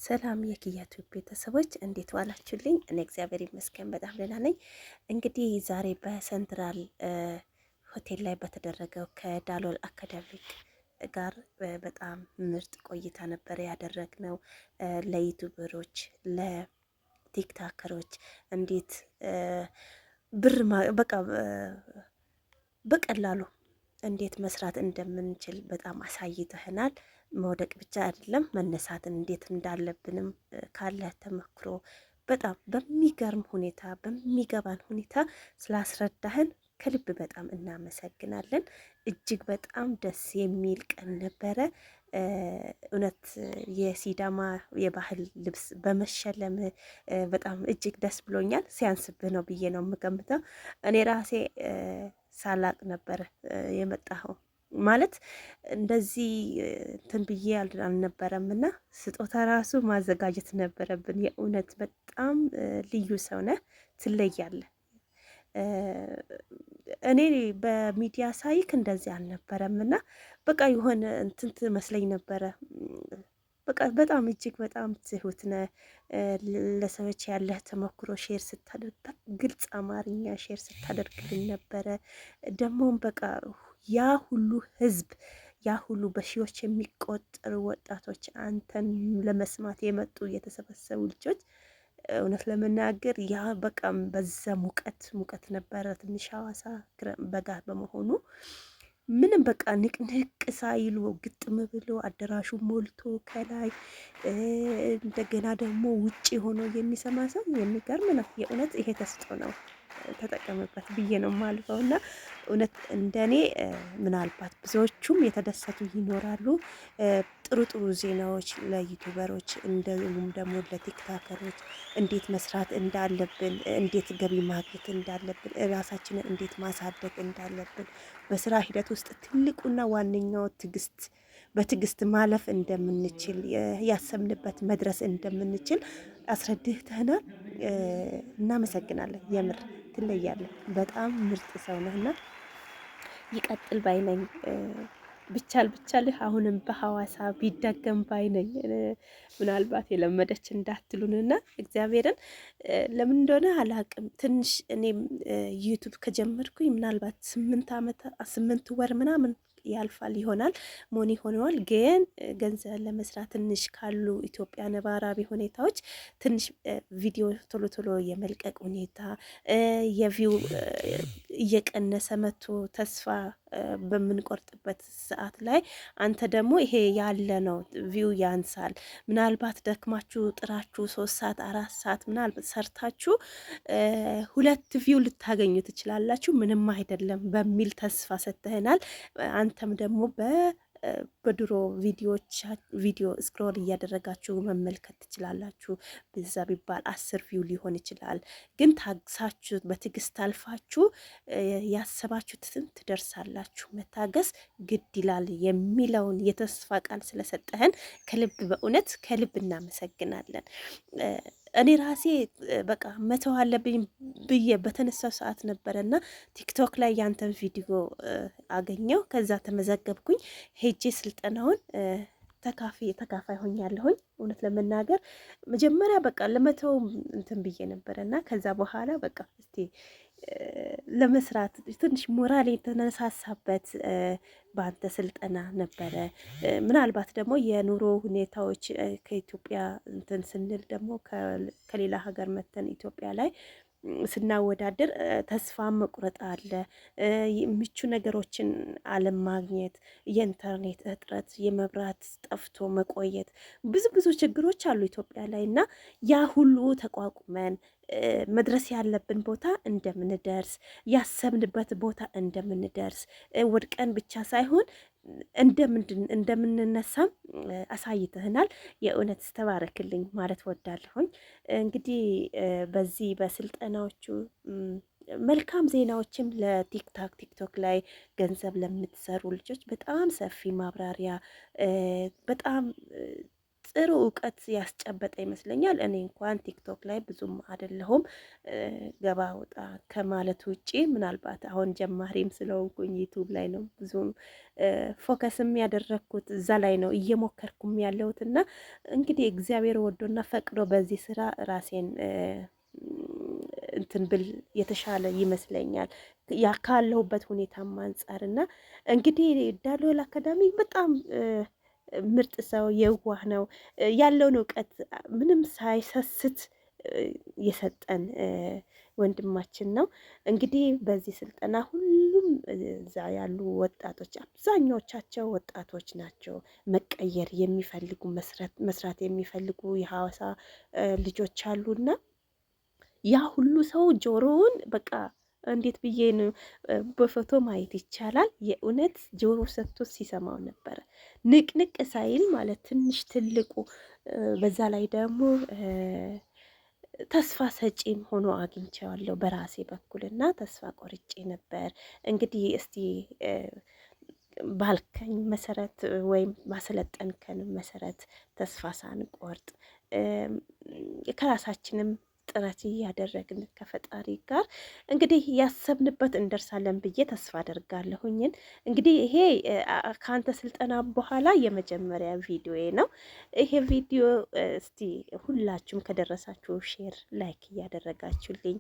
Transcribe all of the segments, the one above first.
ሰላም የኪያቱ ቤተሰቦች እንዴት ዋላችሁልኝ? እኔ እግዚአብሔር ይመስገን በጣም ደህና ነኝ። እንግዲህ ዛሬ በሰንትራል ሆቴል ላይ በተደረገው ከዳሎል አካዳሚክ ጋር በጣም ምርጥ ቆይታ ነበር ያደረግነው። ለዩቱበሮች፣ ለቲክታከሮች እንዴት ብር በቃ በቀላሉ እንዴት መስራት እንደምንችል በጣም አሳይተህናል። መውደቅ ብቻ አይደለም መነሳትን እንዴት እንዳለብንም ካለ ተመክሮ በጣም በሚገርም ሁኔታ በሚገባን ሁኔታ ስላስረዳህን ከልብ በጣም እናመሰግናለን። እጅግ በጣም ደስ የሚል ቀን ነበረ። እውነት የሲዳማ የባህል ልብስ በመሸለም በጣም እጅግ ደስ ብሎኛል። ሲያንስብህ ነው ብዬ ነው የምገምተው። እኔ ራሴ ሳላቅ ነበር የመጣኸው ማለት እንደዚህ እንትን ብዬ አልነበረም እና ስጦታ ራሱ ማዘጋጀት ነበረብን። የእውነት በጣም ልዩ ሰው ነህ፣ ትለያለህ። እኔ በሚዲያ ሳይክ እንደዚህ አልነበረም እና በቃ የሆነ እንትን ትመስለኝ ነበረ። በቃ በጣም እጅግ በጣም ትሁት ነህ። ለሰዎች ያለህ ተሞክሮ ሼር ስታደርግ ግልጽ አማርኛ ሼር ስታደርግልን ነበረ። ደግሞም በቃ ያ ሁሉ ህዝብ ያ ሁሉ በሺዎች የሚቆጠሩ ወጣቶች አንተን ለመስማት የመጡ የተሰበሰቡ ልጆች እውነት ለመናገር ያ በቃም በዛ ሙቀት ነበረ። ትንሽ ሐዋሳ በጋ በመሆኑ ምንም በቃ ንቅንቅ ሳይሉ ግጥም ብሎ አዳራሹ ሞልቶ ከላይ እንደገና ደግሞ ውጪ ሆኖ የሚሰማ ሰው የሚገርም ነው። የእውነት ይሄ ተስጦ ነው። ተጠቀምበት ብዬ ነው የማልፈው እና እውነት እንደኔ ምናልባት ብዙዎቹም የተደሰቱ ይኖራሉ። ጥሩ ጥሩ ዜናዎች ለዩቱበሮች እንደዚሁም ደግሞ ለቲክታከሮች እንዴት መስራት እንዳለብን፣ እንዴት ገቢ ማግኘት እንዳለብን፣ ራሳችንን እንዴት ማሳደግ እንዳለብን በስራ ሂደት ውስጥ ትልቁና ዋነኛው ትዕግስት በትዕግስት ማለፍ እንደምንችል ያሰብንበት መድረስ እንደምንችል አስረድተናል። እናመሰግናለን። የምር ትለያለህ። በጣም ምርጥ ሰው ነህና ይቀጥል ባይነኝ። ብቻልህ አሁንም በሐዋሳ ቢደገም ባይነኝ። ምናልባት የለመደች እንዳትሉንና እግዚአብሔርን ለምን እንደሆነ አላቅም። ትንሽ እኔም ዩቱብ ከጀመርኩኝ ምናልባት 8 ወር ምናምን ያልፋል ይሆናል ሞኒ ሆነዋል። ግን ገንዘብ ለመስራት ትንሽ ካሉ ኢትዮጵያ ነባራዊ ሁኔታዎች ትንሽ ቪዲዮ ቶሎ ቶሎ የመልቀቅ ሁኔታ የቪው እየቀነሰ መጥቶ ተስፋ በምንቆርጥበት ሰዓት ላይ አንተ ደግሞ ይሄ ያለ ነው ቪው ያንሳል። ምናልባት ደክማችሁ ጥራችሁ 3 ሰዓት 4 ሰዓት ምናልባት ሰርታችሁ 2 ቪው ልታገኙ ትችላላችሁ። ምንም አይደለም በሚል ተስፋ ሰጥተህናል። አንተም ደግሞ በድሮ ቪዲዮ ስክሮል እያደረጋችሁ መመልከት ትችላላችሁ። በዛ ቢባል 10 ቪው ሊሆን ይችላል። ግን ታግሳችሁ በትዕግስት አልፋችሁ ያሰባችሁትን ትደርሳላችሁ። መታገስ ግድ ይላል የሚለውን የተስፋ ቃል ስለሰጠህን ከልብ በእውነት ከልብ እናመሰግናለን። እኔ ራሴ በቃ መተው አለብኝ ብዬ በተነሳው ሰዓት ነበረና ቲክቶክ ላይ ያንተን ቪዲዮ አገኘው። ከዛ ተመዘገብኩኝ። ሄጄ ስልጠናውን ተካፋይ ሆኛለሁኝ። እውነት ለመናገር መጀመሪያ በቃ ለመተው እንትን ብዬ ነበረና ከዛ በኋላ በቃ እስቲ ለመስራት ትንሽ ሞራል የተነሳሳበት በአንተ ስልጠና ነበረ። ምናልባት ደግሞ የኑሮ ሁኔታዎች ከኢትዮጵያ እንትን ስንል ደግሞ ከሌላ ሀገር መተን ኢትዮጵያ ላይ ስናወዳደር ተስፋ መቁረጥ አለ። ምቹ ነገሮችን አለማግኘት፣ የኢንተርኔት እጥረት፣ የመብራት ጠፍቶ መቆየት፣ ብዙ ችግሮች አሉ ኢትዮጵያ ላይ እና ያ ሁሉ ተቋቁመን መድረስ ያለብን ቦታ እንደምንደርስ ያሰብንበት ቦታ እንደምንደርስ ወድቀን ብቻ ሳይሆን እንደምንነሳም አሳይተህናል። የእውነት ተባረክልኝ ማለት ወዳለሁኝ። እንግዲህ በዚህ በስልጠናዎቹ መልካም ዜናዎችም ቲክቶክ ላይ ገንዘብ ለምትሰሩ ልጆች በጣም ሰፊ ማብራሪያ በጣም ጥሩ እውቀት ያስጨበጠ ይመስለኛል። እኔ እንኳን ቲክቶክ ላይ ብዙም አይደለሁም ገባ ወጣ ከማለት ውጪ፣ ምናልባት አሁን ጀማሪም ስለሆንኩኝ ዩቱብ ላይ ነው ብዙም ፎከስም ያደረግኩት እዛ ላይ ነው እየሞከርኩም ያለሁት እና እንግዲህ እግዚአብሔር ወዶና ፈቅዶ በዚህ ስራ ራሴን እንትን ብል የተሻለ ይመስለኛል ያ ካለሁበት ሁኔታም አንጻር እና እንግዲህ ዳሎል አካዳሚ በጣም ምርጥ ሰው የዋህ ነው። ያለውን እውቀት ምንም ሳይሰስት የሰጠን ወንድማችን ነው። እንግዲህ በዚህ ስልጠና ሁሉም እዛ ያሉ ወጣቶች አብዛኛዎቻቸው ወጣቶች ናቸው። መቀየር የሚፈልጉ መስራት የሚፈልጉ የሐዋሳ ልጆች አሉና ያ ሁሉ ሰው ጆሮውን በቃ እንዴት ብዬ ነው በፎቶ ማየት ይቻላል። የእውነት ጆሮ ሰጥቶ ሲሰማው ነበረ፣ ንቅንቅ ሳይል ማለት ትንሽ ትልቁ። በዛ ላይ ደግሞ ተስፋ ሰጪም ሆኖ አግኝቼዋለሁ በራሴ በኩልና ተስፋ ቆርጬ ነበር። እንግዲህ እስቲ ባልከኝ መሰረት ወይም ማሰለጠንከን መሰረት ተስፋ ሳንቆርጥ ከራሳችንም ጥረት እያደረግን ከፈጣሪ ጋር እንግዲህ ያሰብንበት እንደርሳለን ብዬ ተስፋ አደርጋለሁኝን። እንግዲህ ይሄ ከአንተ ስልጠና በኋላ የመጀመሪያ ቪዲዮዬ ነው። ይሄ ቪዲዮ እስቲ ሁላችሁም ከደረሳችሁ ሼር፣ ላይክ እያደረጋችሁልኝ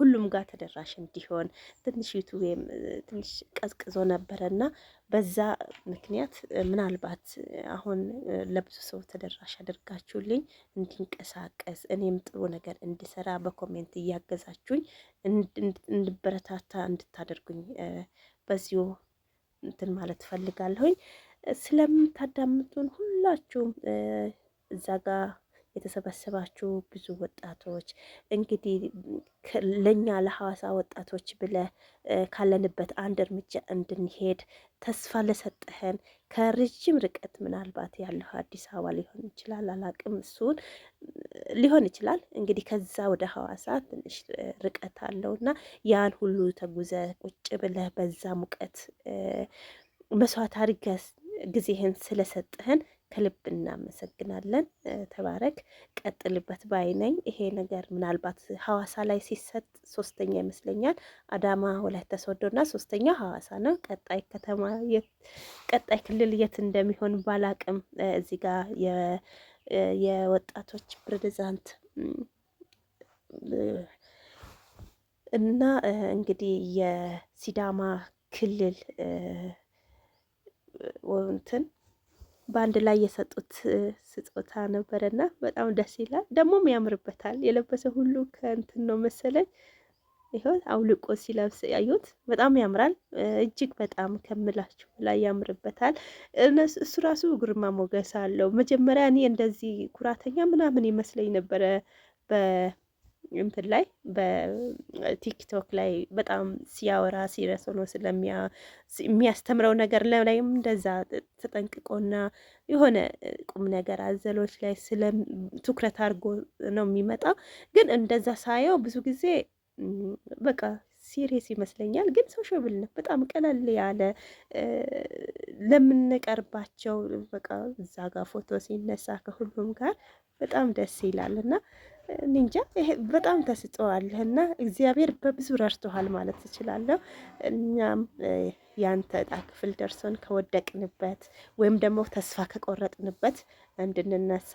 ሁሉም ጋር ተደራሽ እንዲሆን ትንሽ ዩቱቤም ትንሽ ቀዝቅዞ ነበረና በዛ ምክንያት ምናልባት አሁን ለብዙ ሰው ተደራሽ አድርጋችሁልኝ እንዲንቀሳቀስ እኔም ጥሩ ነገር እንድሰራ በኮሜንት እያገዛችሁኝ እንድበረታታ እንድታደርጉኝ በዚሁ እንትን ማለት ፈልጋለሁኝ። ስለምታዳምጡን ሁላችሁም እዛ ጋር የተሰበሰባችሁ ብዙ ወጣቶች እንግዲህ ለኛ ለሐዋሳ ወጣቶች ብለህ ካለንበት አንድ እርምጃ እንድንሄድ ተስፋ ለሰጠህን ከረጅም ርቀት ምናልባት ያለው አዲስ አበባ ሊሆን ይችላል፣ አላቅም፣ እሱን ሊሆን ይችላል። እንግዲህ ከዛ ወደ ሐዋሳ ትንሽ ርቀት አለውና ያን ሁሉ ተጉዘ ቁጭ ብለህ በዛ ሙቀት መስዋዕት አድርገህ ጊዜህን ስለሰጠህን ከልብ እናመሰግናለን። ተባረክ፣ ቀጥልበት ባይ ነኝ። ይሄ ነገር ምናልባት ሐዋሳ ላይ ሲሰጥ ሶስተኛ ይመስለኛል፣ አዳማ፣ ወላይታ ሶዶና ሶስተኛ ሐዋሳ ነው። ቀጣይ ከተማ ቀጣይ ክልል የት እንደሚሆን ባላቅም እዚህ ጋር የወጣቶች ፕሬዝዳንት እና እንግዲህ የሲዳማ ክልል እንትን በአንድ ላይ የሰጡት ስጦታ ነበረና በጣም ደስ ይላል። ደግሞም ያምርበታል። የለበሰ ሁሉ ከእንትን ነው መሰለኝ። ይኸው አውልቆ ሲለብስ ያዩት በጣም ያምራል። እጅግ በጣም ከምላችሁ ላይ ያምርበታል። እሱ ራሱ ግርማ ሞገስ አለው። መጀመሪያ እኔ እንደዚህ ኩራተኛ ምናምን ይመስለኝ ነበረ እንትን ላይ በቲክቶክ ላይ በጣም ሲያወራ ሲረስ ሆኖ የሚያስተምረው ነገር ላይም እንደዛ ተጠንቅቆና የሆነ ቁም ነገር አዘሎች ላይ ስለ ትኩረት አድርጎ ነው የሚመጣው። ግን እንደዛ ሳየው ብዙ ጊዜ በቃ ሲሪየስ ይመስለኛል። ግን ሶሻብል ነው፣ በጣም ቀለል ያለ ለምንቀርባቸው በቃ እዛ ጋር ፎቶ ሲነሳ ከሁሉም ጋር በጣም ደስ ይላል እና እንጃ ይሄ በጣም ተስጠዋለህ እና እግዚአብሔር በብዙ ረድቶሃል ማለት ትችላለሁ። እኛም ያንተ ዕጣ ክፍል ደርሶን ከወደቅንበት ወይም ደግሞ ተስፋ ከቆረጥንበት እንድንነሳ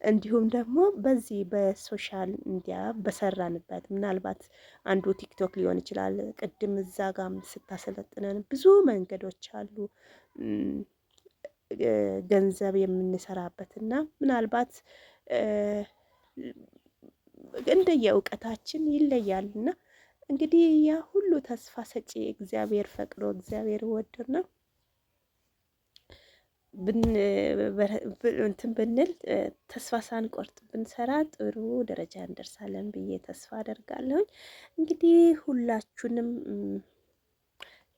እንዲሁም ደግሞ በዚህ በሶሻል ሚዲያ በሰራንበት ምናልባት አንዱ ቲክቶክ ሊሆን ይችላል። ቅድም እዛ ጋም ስታሰለጥነን ብዙ መንገዶች አሉ ገንዘብ የምንሰራበትና ምናልባት እንደየ እውቀታችን ይለያልና እንግዲህ ያ ሁሉ ተስፋ ሰጪ እግዚአብሔር ፈቅዶ እግዚአብሔር ወዶ ነው እንትን ብንል ተስፋ ሳንቆርጥ ብንሰራ ጥሩ ደረጃ እንደርሳለን ብዬ ተስፋ አደርጋለሁኝ። እንግዲህ ሁላችሁንም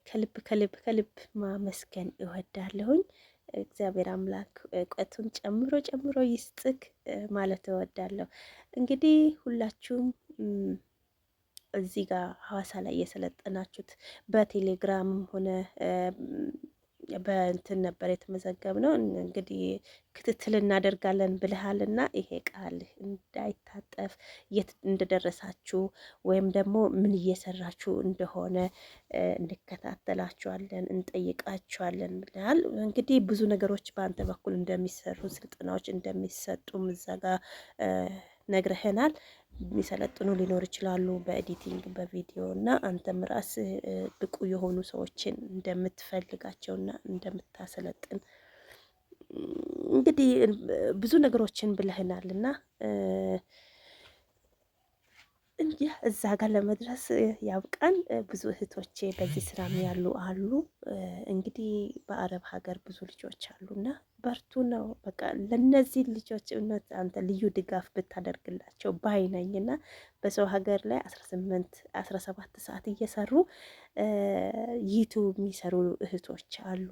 ከልብ ከልብ ከልብ ማመስገን እወዳለሁኝ። እግዚአብሔር አምላክ እውቀቱን ጨምሮ ጨምሮ ይስጥክ ማለት እወዳለሁ። እንግዲህ ሁላችሁም እዚህ ጋር ሐዋሳ ላይ የሰለጠናችሁት በቴሌግራምም ሆነ በእንትን ነበር የተመዘገብነው። እንግዲህ ክትትል እናደርጋለን ብልሃልና ይሄ ቃል እንዳይታጠፍ የት እንደደረሳችሁ ወይም ደግሞ ምን እየሰራችሁ እንደሆነ እንከታተላችኋለን፣ እንጠይቃችኋለን ብልሃል። እንግዲህ ብዙ ነገሮች በአንተ በኩል እንደሚሰሩ ስልጠናዎች እንደሚሰጡ እዛ ጋ ነግረህናል። የሚሰለጥኑ ሊኖር ይችላሉ በኤዲቲንግ በቪዲዮ እና አንተም ራስህ ብቁ የሆኑ ሰዎችን እንደምትፈልጋቸውና እንደምታሰለጥን እንግዲህ ብዙ ነገሮችን ብለህናል እና እንጂ እዛ ጋር ለመድረስ ያብቃን። ብዙ እህቶቼ በዚህ ስራም ያሉ አሉ። እንግዲህ በአረብ ሀገር ብዙ ልጆች አሉና በርቱ ነው በቃ። ለነዚህ ልጆች እውነት አንተ ልዩ ድጋፍ ብታደርግላቸው ባይነኝና በሰው ሀገር ላይ 17 ሰዓት እየሰሩ ዩቱብ የሚሰሩ እህቶች አሉ።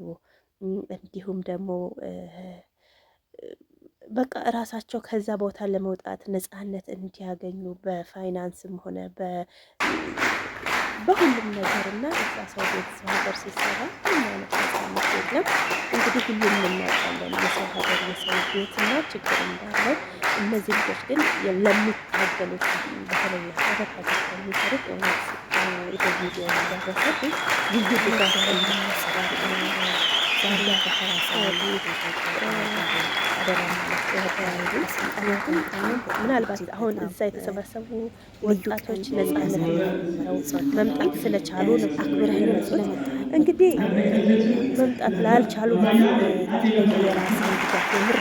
እንዲሁም ደግሞ በቃ እራሳቸው ከዛ ቦታ ለመውጣት ነፃነት እንዲያገኙ በፋይናንስም ሆነ በሁሉም ነገር እና እዛ ሰው ቤት ሰው ሀገር ሲሰራ ምንም አይነት ነፃነት የለም። እንግዲህ ሁሉም እናውቃለን የሰው ሀገር የሰው ቤት እና ችግር እንዳለው። እነዚህ ልጆች ግን ለሚታገሉት በተለይ አረብ ሀገር ለሚሰሩት ይሄ ቪዲዮ እንደደረሰት ልዩ ድጋፍ ምናልባት አሁን እዛ የተሰበሰቡ ወጣቶች ነፃነት መምጣት ስለቻሉ ነው። አክብረህ ስለመጣ እንግዲህ መምጣት ላልቻሉ የራስን ድጋፍ የምር